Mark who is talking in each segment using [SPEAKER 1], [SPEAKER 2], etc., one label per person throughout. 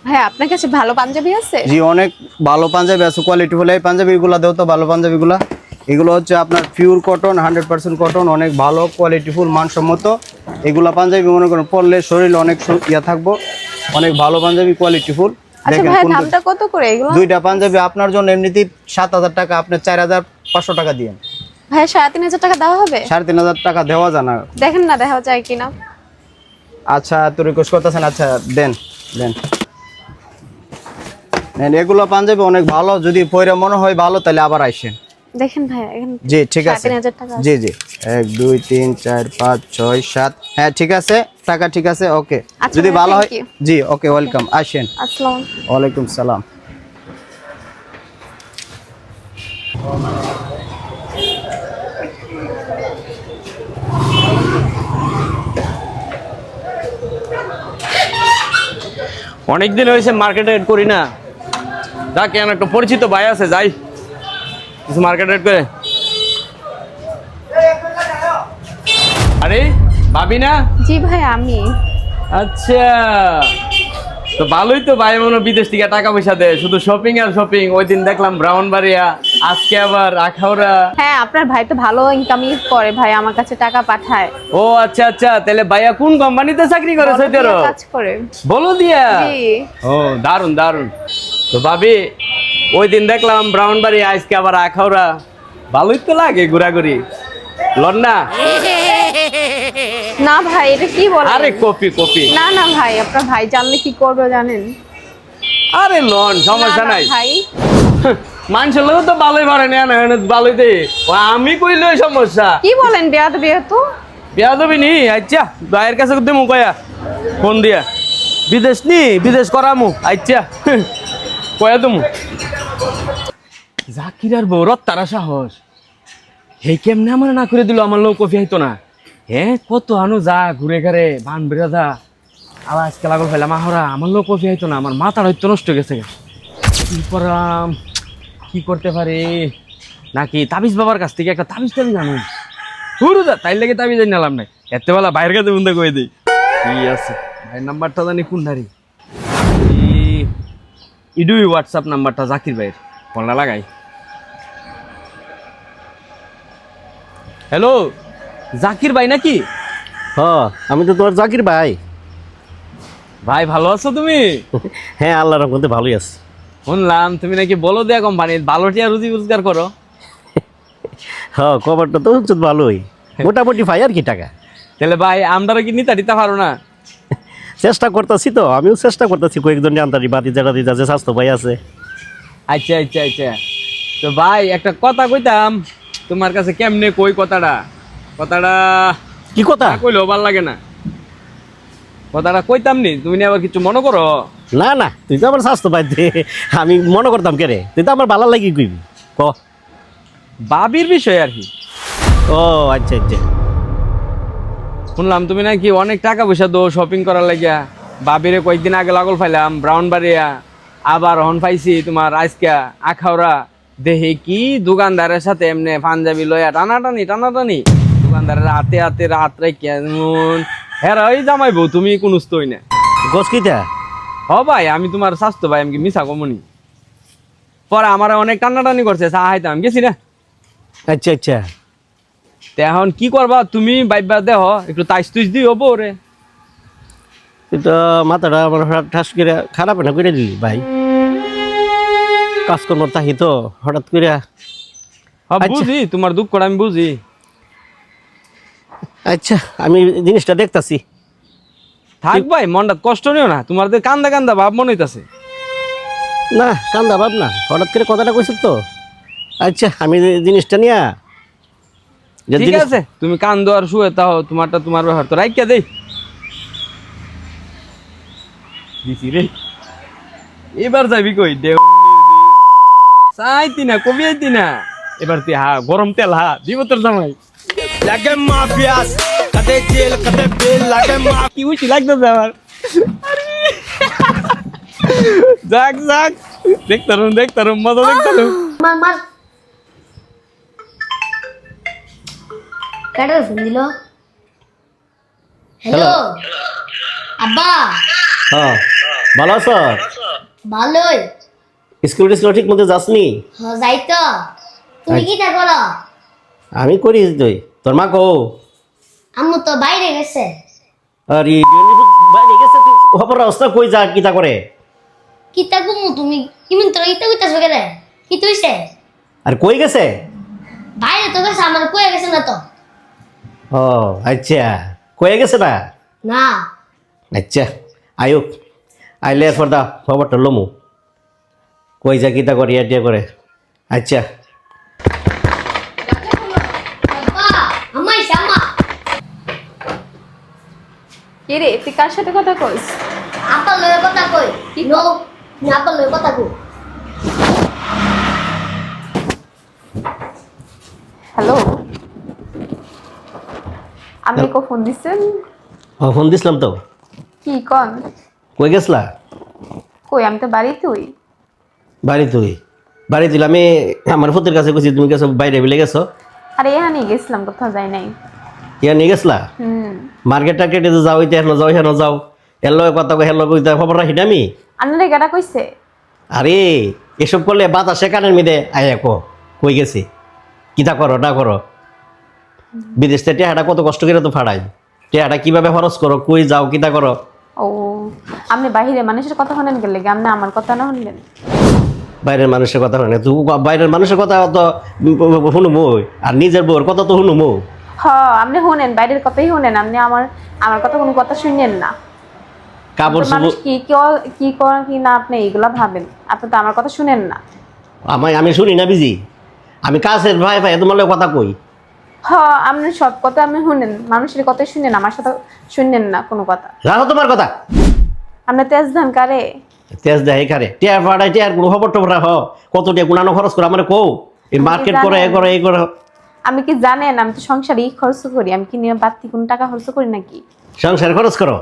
[SPEAKER 1] ভাই আপনার কাছে ভালো পাঞ্জাবি আছে?
[SPEAKER 2] জি অনেক ভালো পাঞ্জাবি আছে, কোয়ালিটি ফুল। এই পাঞ্জাবিগুলো দেও তো, ভালো পাঞ্জাবিগুলো। এগুলো হচ্ছে আপনার পিওর কটন, 100% কটন, অনেক ভালো কোয়ালিটি ফুল, মানসম্মত। এগুলা পাঞ্জাবি মনে করেন পরলে শরীরে অনেক ইয়া থাকবো, অনেক ভালো পাঞ্জাবি, কোয়ালিটি ফুল।
[SPEAKER 1] আচ্ছা ভাই, দামটা কত করে এগুলো?
[SPEAKER 2] দুইটা পাঞ্জাবি আপনার জন্য এমনিতেই 7,000 টাকা, আপনি 4,500 টাকা দিয়েন।
[SPEAKER 1] ভাই 3,500 টাকা দেওয়া হবে?
[SPEAKER 2] 3,500 টাকা দেওয়া যায় না।
[SPEAKER 1] দেখেন না দেখা যায় কিনা।
[SPEAKER 2] আচ্ছা তো রিকোয়েস্ট করতেছেন, আচ্ছা দেন দেন নেন। এগুলো পাঞ্জাবি অনেক ভালো, যদি পয়রা মনে হয় ভালো তাহলে আবার আইসেন।
[SPEAKER 1] দেখেন ভাই এখানে।
[SPEAKER 2] জি ঠিক আছে,
[SPEAKER 1] 3,500 টাকা।
[SPEAKER 2] জি জি 1 2 3 4 5 6 7, হ্যাঁ ঠিক আছে, টাকা ঠিক আছে, ওকে। যদি ভালো হয় জি ওকে, ওয়েলকাম, আসেন।
[SPEAKER 1] আসসালামু
[SPEAKER 2] ওয়ালাইকুম সালাম।
[SPEAKER 3] অনেকদিন হয়েছে মার্কেটে এড করি না, যা কেন একটা পরিচিত ভাই আছে, যাই কিছু মার্কেটে এড করে। আরে ভাবি না?
[SPEAKER 1] জি ভাই আমি।
[SPEAKER 3] আচ্ছা তো ভালোই তো, ভাই মনে বিদেশ থেকে টাকা পয়সা দেয়, শুধু শপিং আর শপিং। ওই দিন দেখলাম ব্রাউনবাড়িয়া, আজকে আবার আখাউড়া।
[SPEAKER 1] হ্যাঁ আপনার ভাই তো ভালো ইনকামই করে ভাই, আমার কাছে টাকা পাঠায়।
[SPEAKER 3] ও আচ্ছা আচ্ছা, তাহলে ভাইয়া কোন কোম্পানিতে চাকরি করে? সৈতেরও
[SPEAKER 1] কাজ করে।
[SPEAKER 3] বলো দিয়া?
[SPEAKER 1] জি।
[SPEAKER 3] ও দারুন দারুন। তো ভাবি ওই দিন দেখলাম ব্রাউনবাড়ি, আজকে আবার আখাউড়া, ভালোই তো লাগে ঘোরাঘুরি। লন না?
[SPEAKER 1] না ভাই এটা কি বলেন?
[SPEAKER 3] আরে কপি কপি।
[SPEAKER 1] না না ভাই, আপনার ভাই জানলে কি করবে জানেন?
[SPEAKER 3] আরে লন, সমস্যা
[SPEAKER 1] না, না
[SPEAKER 3] নাই।
[SPEAKER 1] ভাই
[SPEAKER 3] মানুষের লোক তো ভালোই পারে না, ভালোই দে। আমি কইলে সমস্যা।
[SPEAKER 1] কি বলেন? বিয়া তো
[SPEAKER 3] বিয়া দেবি নি? আচ্ছা ভাইয়ের কাছে দেবো কয়া, ফোন দিয়া। বিদেশ নি, বিদেশ করামু। আচ্ছা কয়া দেবো। জাকির আর বৌরত তারা সাহস, হে কেমনে আমার না করে দিল, আমার লোক কফি হইতো না। হ্যাঁ কত আনো যা ঘুরে ঘাড়ে বান বেড়া যা, আবার আজকে লাগল ফেলাম আহরা, আমার লোক কফি হইতো না, আমার মাথার হয়তো নষ্ট গেছে। কি করাম, কি করতে পারি? নাকি তাবিজ বাবার কাছ থেকে একটা তাবিজ টাবিজ আনো? হুরু যা, তাই লাগে তাবিজ নিলাম নাই, এত বেলা বাইরের কাছে বন্ধ করে দিই। কি আছে ভাইয়ের নাম্বারটা জানি কোন ধারি, ইডুই হোয়াটসঅ্যাপ নাম্বারটা জাকির ভাইয়ের, ফোনটা লাগাই। হ্যালো জাকির ভাই নাকি?
[SPEAKER 4] হ্যাঁ আমি তো তোমার জাকির ভাই।
[SPEAKER 3] ভাই ভালো আছো তুমি?
[SPEAKER 4] হ্যাঁ আল্লাহর রহমতে ভালোই আছি।
[SPEAKER 3] শুনলাম তুমি নাকি বলো দেয়া কোম্পানির ভালো টিয়া রুজি রোজগার করো।
[SPEAKER 4] হ্যাঁ খবরটা তো হচ্ছে ভালোই, মোটামুটি ভাই আর কি টাকা।
[SPEAKER 3] তাহলে ভাই আমরা কি নিতে দিতে পারো না?
[SPEAKER 4] চেষ্টা করতেছি তো, আমিও চেষ্টা করতেছি কয়েকজন আন্তারি বাতি জায়গা দিতে আছে, স্বাস্থ্য ভাই আছে।
[SPEAKER 3] আচ্ছা আচ্ছা আচ্ছা, তো ভাই একটা কথা কইতাম তোমার কাছে, কেমনে কই কথাটা? কথাটা
[SPEAKER 4] কি কথা?
[SPEAKER 3] কইলেও ভাল লাগে না, কথাটা কইতাম নি, তুমি নি আবার কিছু মনে করো?
[SPEAKER 4] না না, তুই তো আমার স্বাস্থ্য ভাই, আমি মনে করতাম কে রে, তুই তো আমার ভালো লাগি কইবি ক।
[SPEAKER 3] বাবির বিষয় আর কি।
[SPEAKER 4] ও আচ্ছা আচ্ছা।
[SPEAKER 3] শুনলাম তুমি নাকি অনেক টাকা পয়সা দো শপিং করার লাগিয়া। বাবিরে কয়েকদিন আগে লাগল ফাইলাম ব্রাউনবাড়িয়া, আবার হন পাইছি তোমার আজকা আখাউড়া। দেহে কি দোকানদারের সাথে এমনি পাঞ্জাবি লইয়া টানাটানি টানাটানি, দোকানদারের হাতে হাতে রাত রে কেমন হেরা ওই জামাইবো, তুমি কোনস্তই না।
[SPEAKER 4] গোস কিটা?
[SPEAKER 3] হ ভাই আমি তোমার স্বাস্থ্য ভাই, আমি কি মিছা কমনি। পরে আমার অনেক টানাটানি করছে, চা হাইতাম গেছি না।
[SPEAKER 4] আচ্ছা আচ্ছা।
[SPEAKER 3] তে এখন কি করবা তুমি? বাইবা দেহ একটু তাইস তুইস দি হবো রে।
[SPEAKER 4] তুই তো মাথাটা আমার ঠাস করে খারাপ না করে দিলি ভাই, কাজকর্ম তাহি তো হঠাৎ করে।
[SPEAKER 3] বুঝি তোমার দুঃখ করে, আমি বুঝি।
[SPEAKER 4] আচ্ছা আমি জিনিসটা দেখতাছি।
[SPEAKER 3] থাক ভাই মনটা কষ্ট নিও না, তোমার কান্দা কান্দা ভাব মনে হইতাছে।
[SPEAKER 4] না কান্দা ভাব না, হঠাৎ করে কথাটা কইছ তো। আচ্ছা আমি জিনিসটা নিয়া
[SPEAKER 3] ঠিক আছে, তুমি কান্দো আর শুয়ে তাও, তোমারটা তোমার ব্যাপার, তো রাইকা দেই দিছি রে। এবার যাবি কই? চাইতি না কবি আইতি না, এবার তুই হা গরম তেল হা দিব তোর জামাই লাগে মাফিয়াস কদে জেল কদে বেল লাগে মা কি উচি লাগতেছে আমার। যাক যাক, দেখতারুম মজা দেখতারুম।
[SPEAKER 5] মার মার কাটার ফোন দিল। হ্যালো আব্বা
[SPEAKER 4] হ্যাঁ ভালো আছো?
[SPEAKER 5] ভালোই
[SPEAKER 4] স্কুল টিস্কুল ঠিক মতো যাসনি?
[SPEAKER 5] যাই তো তুমি কি করো?
[SPEAKER 4] আমি করি তুই তোর মা কো?
[SPEAKER 5] আম্মু তো বাইরে গেছে।
[SPEAKER 4] আরে বাইরে গেছে তুই খবর অবস্থা কই যা কিতা করে?
[SPEAKER 5] কিতা গুমু তুমি কিমিন তোর ইতা কইতাছ কেরে? কি তুইছে?
[SPEAKER 4] আর কই গেছে?
[SPEAKER 5] বাইরে তো গেছে আমার কই গেছে না তো।
[SPEAKER 4] ও আচ্ছা কই গেছে না?
[SPEAKER 5] না
[SPEAKER 4] আচ্ছা আয়ুক আইলে এরপর দা খবরটা লমু কই যা কিতা করে ইয়া করে। আচ্ছা
[SPEAKER 5] আব্বা আম্মা এসে আম্মা
[SPEAKER 1] কে রে তুই কার সাথে কথা কইস?
[SPEAKER 5] আপা লয়ে কথা কই
[SPEAKER 1] কি
[SPEAKER 5] নো না আপা লয়ে কথা কই।
[SPEAKER 1] হ্যালো, আপনি কো ফোন দিছেন?
[SPEAKER 4] ও ফোন দিছিলাম তো।
[SPEAKER 1] কি কন?
[SPEAKER 4] কই গেছলা?
[SPEAKER 1] কই আমি তো বাড়িতেই।
[SPEAKER 4] বাড়ি তুই বাড়ি দিল আমি আমার ফুতের কাছে কইছি তুমি গেছো বাইরে বিলে গেছো।
[SPEAKER 1] আরে এখানেই গেছিলাম, কোথাও যাই নাই।
[SPEAKER 4] ইয়া নিয়ে গেছলা মার্কেট টার্কেটে তো যাও ইতে হেন যাও হেন যাও এর লগে কথা কই হের লগে কইতা খবর রাখি না আমি।
[SPEAKER 1] আন্নারে গাড়া কইছে?
[SPEAKER 4] আরে এসব করলে বাতাসে কানের মিদে আয়া কই গেছি কিতা করো না করো বিদেশ থেকে টেহাটা কত কষ্ট করে তো ফাড়াই টেহাটা কিভাবে খরচ করো কই যাও কিতা করো।
[SPEAKER 1] ও আপনি বাহিরে মানুষের কথা শুনেন গেলে আপনি আমার কথা না শুনলেন?
[SPEAKER 4] বাইরের মানুষের কথা হয় না তুই বাইরের মানুষের কথা তো শুনুমই আর নিজের বউর কথা তো শুনুমো।
[SPEAKER 1] হ আপনি শুনেন, বাইরের কথাই শুনেন, আপনি আমার আমার কথা কোনো কথা শুনেন না।
[SPEAKER 4] কাপড়
[SPEAKER 1] মানুষ কি করেন কি না আপনি এইগুলা ভাবেন, আপনি তো আমার কথা শুনেন না।
[SPEAKER 4] আমি শুনি না বিজি আমি কাছের ভাই ভাই তোমার লগে কথা কই।
[SPEAKER 1] হ আপনি সব কথা আপনি শুনেন, মানুষের কথাই শুনেন, আমার সাথে শুনেন না কোনো কথা।
[SPEAKER 4] রাখো তোমার কথা।
[SPEAKER 1] আপনি তেজ ধান কারে?
[SPEAKER 4] তেজ দেয় কারে টিয়ার ফাড়াই টিয়ার কোনো খবর টবর রাখো কত টিয়া গুণানো খরচ করে আমার কও এই মার্কেট করে এ করে এই করে।
[SPEAKER 1] আমি কি জানেন আমি তো সংসারে খরচ করি, আমি কি নিয়ে বাড়তি কোনো টাকা খরচ করি নাকি?
[SPEAKER 4] সংসার খরচ করো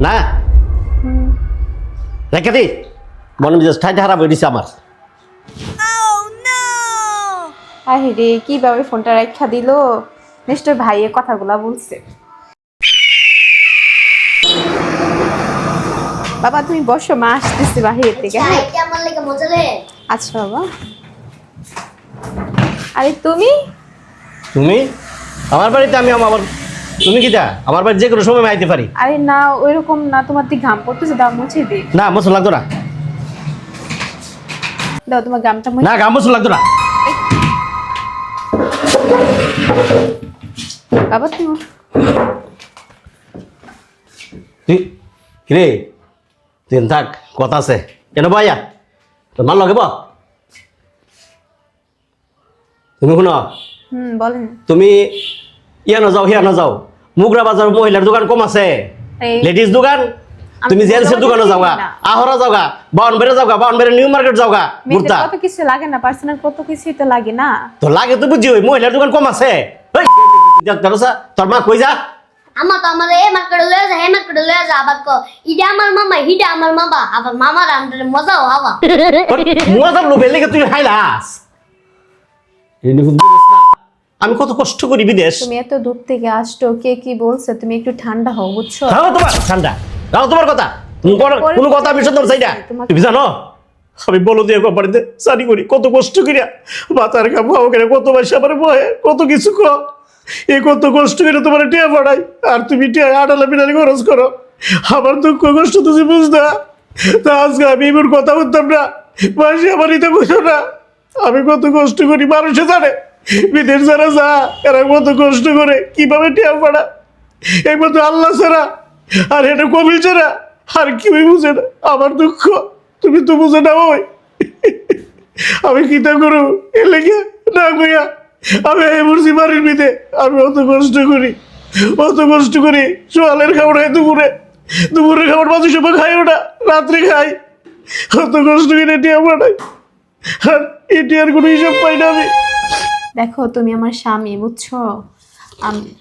[SPEAKER 4] না রেখে দি মনে মেজাজ ঠাই হারাপ হয়ে দিছে আমার।
[SPEAKER 1] আরে রে কিভাবে ফোনটা রাখা দিল, নিশ্চয় ভাইয়ের কথাগুলা বলছে। বাবা তুমি বসো, মা আসতেছে বাহির থেকে।
[SPEAKER 5] আচ্ছা
[SPEAKER 1] হ্যাঁ
[SPEAKER 5] এটা আমার লাগে মজা রে।
[SPEAKER 1] আচ্ছা বাবা। আরে তুমি
[SPEAKER 4] তুমি আমার বাড়িতে আমি আমার তুমি কি দা আমার বাড়ি যে কোনো সময় আমি আইতে পারি।
[SPEAKER 1] আরে না ওইরকম না, তোমার দিকে ঘাম পড়তেছে, দাও মুছে দে।
[SPEAKER 4] না মোছো লাগতো না।
[SPEAKER 1] দাও তোমার গামটা মুছে।
[SPEAKER 4] না গাম মোছো লাগতো না।
[SPEAKER 1] বাবা তুমি
[SPEAKER 4] তুই রে তুই থাক কথা আছে কেন ভাইয়া তোর মাল লগে তুমি শুনো
[SPEAKER 1] বলেন।
[SPEAKER 4] তুমি ইয়ানো যাও হিয়ানো যাও মুগরা বাজার মহিলার দোকান কম আছে
[SPEAKER 1] এই
[SPEAKER 4] লেডিস দোকান তুমি জেন্টসের দোকানে যাওগা আহরা যাওগা বাউনবেরে যাওগা বাউনবেরে নিউ মার্কেট যাওগা বুঝতা
[SPEAKER 1] কত কিছু লাগে না, পার্সোনাল কত কিছুই তো লাগে না।
[SPEAKER 4] তো লাগে তো বুঝি ওই মহিলার দোকান কম আছে এই দেখতারছা তোর মা কই যা
[SPEAKER 5] আম্মা তো আমার এ মার্কেটে লয়ে যা হে মার্কেটে লয়ে যা আবার কো ইডা আমার মামা হিডা আমার মামা আবার মামার আন্ডারে মজাও হওয়া।
[SPEAKER 4] মজার লোভের লেগে তুই খাইলাস আমি কত কষ্ট করি বিদেশ।
[SPEAKER 1] তুমি এত দূর থেকে আসছো, কে কি বলছে, তুমি একটু ঠান্ডা হও বুঝছো?
[SPEAKER 4] রাও তোমার ঠান্ডা রাও তোমার কথা তুমি কোনো কথা আমি শুনতে চাই না। তুমি জানো আমি বলো দিয়ে বাড়িতে চারি করি কত কষ্ট করিয়া মাথার কাপড় ওখানে কত পয়সা আমার বয়ে কত কিছু কর এ কত কষ্ট করে তোমার টিয়া পড়াই আর তুমি টিয়া আটালা পিটালি খরচ করো আমার দুঃখ কষ্ট তুমি বুঝতে তা আজকে আমি এবার কথা বলতাম না মাসি আমার ইতে বুঝো না আমি কত কষ্ট করি মানুষে জানে বিদেশ যারা যা এরা কত কষ্ট করে কিভাবে টিয়া পড়া একমাত্র আল্লাহ ছাড়া আর এটা কবিল ছাড়া আর কেউই বুঝে না আমার দুঃখ তুমি তো বুঝে না ওই আমি কিতা করো এ লেগে না কইয়া আমি এই মুরসি বাড়ির মিতে আমি অত কষ্ট করি সোয়ালের খাবার হয় দুপুরের খাবার বাজে সময় খাই ওটা রাত্রে খাই অত কষ্ট করে টিয়া পাঠাই আর এটি আর কোনো হিসাব পাই না আমি।
[SPEAKER 1] দেখো তুমি আমার স্বামী বুঝছো,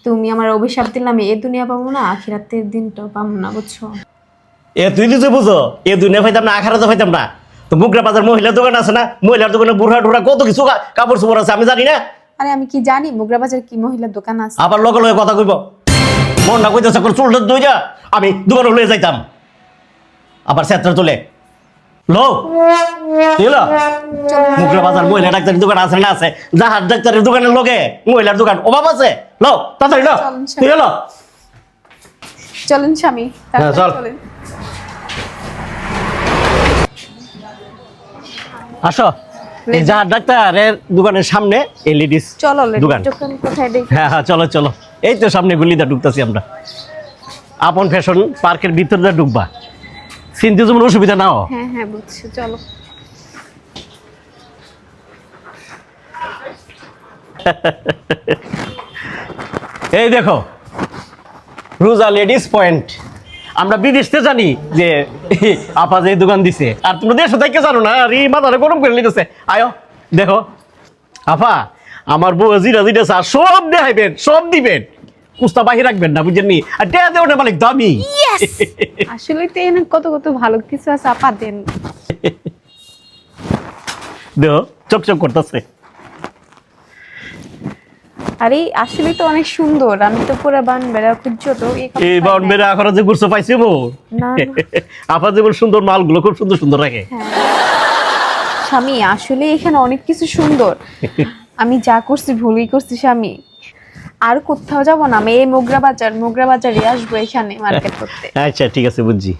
[SPEAKER 1] তুমি আমার অভিশাপ দিলাম, এ দুনিয়া পাবো না আখিরাতের দিনটাও পাবো না বুঝছো?
[SPEAKER 4] এ তুই নিজে বুঝো এ দুনিয়া পাইতাম না আখারাতে পাইতাম না তো মুগরা বাজার মহিলার দোকান আছে না মহিলার দোকানে বুড়া টুড়া কত কিছু কাপড় চোপড় আছে আমি জানি না।
[SPEAKER 1] আরে আমি কি জানি মুগরা বাজার কি মহিলার দোকান আছে?
[SPEAKER 4] আবার লগে লগে কথা কইব মন না কইতেছে করে চুলটা ধুই যা আমি দোকানে লয়ে যাইতাম আবার সেত্রা তুলে লো দিলো মুখরা বাজার মহিলা ডাক্তারের দোকান আছে না আছে জাহাজ ডাক্তারের দোকানের লগে মহিলার দোকান অভাব আছে লো তাড়াতাড়ি লো তুই লো
[SPEAKER 1] চলেন স্বামী,
[SPEAKER 4] হ্যাঁ, চল।
[SPEAKER 1] চলেন।
[SPEAKER 4] আসো এই জাহাজ ডাক্তারের দোকানের সামনে এই লেডিস
[SPEAKER 1] চলো
[SPEAKER 4] দোকান
[SPEAKER 1] দোকান কোথায় দেখি?
[SPEAKER 4] হ্যাঁ হ্যাঁ চলো চলো এই তো সামনে গুলিতে ঢুকতেছি আমরা আপন ফ্যাশন পার্কের ভিতরে ঢুকবা চিনতে যেমন অসুবিধা নাও
[SPEAKER 1] হ্যাঁ হ্যাঁ বুঝছি, চলো।
[SPEAKER 4] এই দেখো রোজা লেডিস পয়েন্ট আমরা বিদেশতে জানি যে আপা যে দোকান দিছে আর তোমরা দেশ থেকে জানো না আর এই মাথাটা গরম করে নিতেছে আয়ো দেখো আপা আমার বউ জিরা জিরা চা সব দেখাইবেন সব দিবেন কুস্তা বাহি রাখবেন না বুঝেননি আর দেয়া দেওয়া মালিক দামি
[SPEAKER 1] আসলে তো এখানে কত কত ভালো কিছু আছে, আপা দেন।
[SPEAKER 4] দেখো চকচক করতেছে
[SPEAKER 1] আরে আসলে তো অনেক সুন্দর, আমি তো পুরো বান বেড়া খুঁজছো তো এই কথা
[SPEAKER 4] এই
[SPEAKER 1] পাই
[SPEAKER 4] বাউন্ড
[SPEAKER 1] নাই।
[SPEAKER 4] মেরে আখড়া যে ঘুরছো পাইছি বউ
[SPEAKER 1] না,
[SPEAKER 4] আপা যেমন সুন্দর মালগুলো খুব সুন্দর সুন্দর রাখে
[SPEAKER 1] স্বামী আসলে এখানে অনেক কিছু সুন্দর, আমি যা করছি ভুলই করছি স্বামী, আর কোথাও যাব না, আমি এই মোগরা বাজারে আসবো এখানে মার্কেট করতে।
[SPEAKER 4] আচ্ছা ঠিক আছে বুঝছি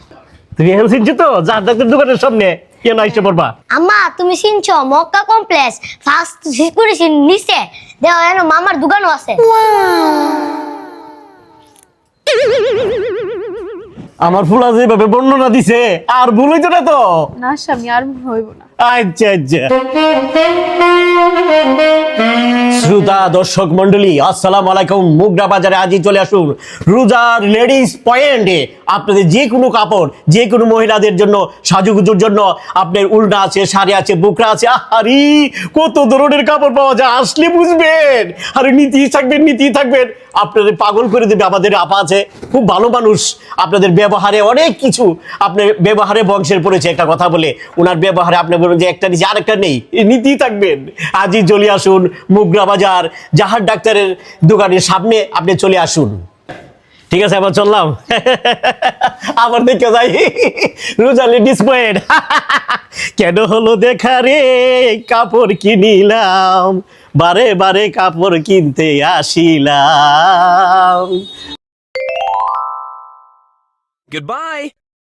[SPEAKER 4] তুমি এখন চিনছো তো যার ডাক্তার দোকানের সামনে কেন আইসে পড়বা
[SPEAKER 5] আম্মা তুমি চিনছো মক্কা কমপ্লেক্স ফার্স্ট সিকিউরিটি নিচে দেও এন মামার দোকানও আছে।
[SPEAKER 4] আমার ফুলা যেভাবে বর্ণনা দিছে আর ভুল হইতো না তো
[SPEAKER 1] না স্বামী, আর হইব না।
[SPEAKER 4] আচ্ছা আচ্ছা শ্রোতা দর্শক মন্ডলী আসসালামু আলাইকুম মুগরা বাজারে আজই চলে আসুন রোজার লেডিস পয়েন্টে আপনাদের যে কোনো কাপড় যে কোনো মহিলাদের জন্য সাজুগুজুর জন্য আপনার উলনা আছে শাড়ি আছে বুকরা আছে আরে কত ধরনের কাপড় পাওয়া যায় আসলে বুঝবেন আরে নীতি থাকবেন আপনাদের পাগল করে দেবে আমাদের আপা আছে খুব ভালো মানুষ আপনাদের ব্যবহারে অনেক কিছু আপনার ব্যবহারে বংশের পড়েছে একটা কথা বলে ওনার ব্যবহারে আপনি বলুন যে একটা নিচে আরেকটা নেই নীতি থাকবেন আজই চলে আসুন মুগরা বাজার জাহাজ ডাক্তারের দোকানের সামনে আপনি চলে আসুন ঠিক আছে আবার চললাম আবার দেখে যাই রোজা লেডিস পয়েন্ট কেন হলো দেখা রে কাপড় কিনিলাম বারে বারে কাপড় কিনতে আসিলাম
[SPEAKER 6] Goodbye.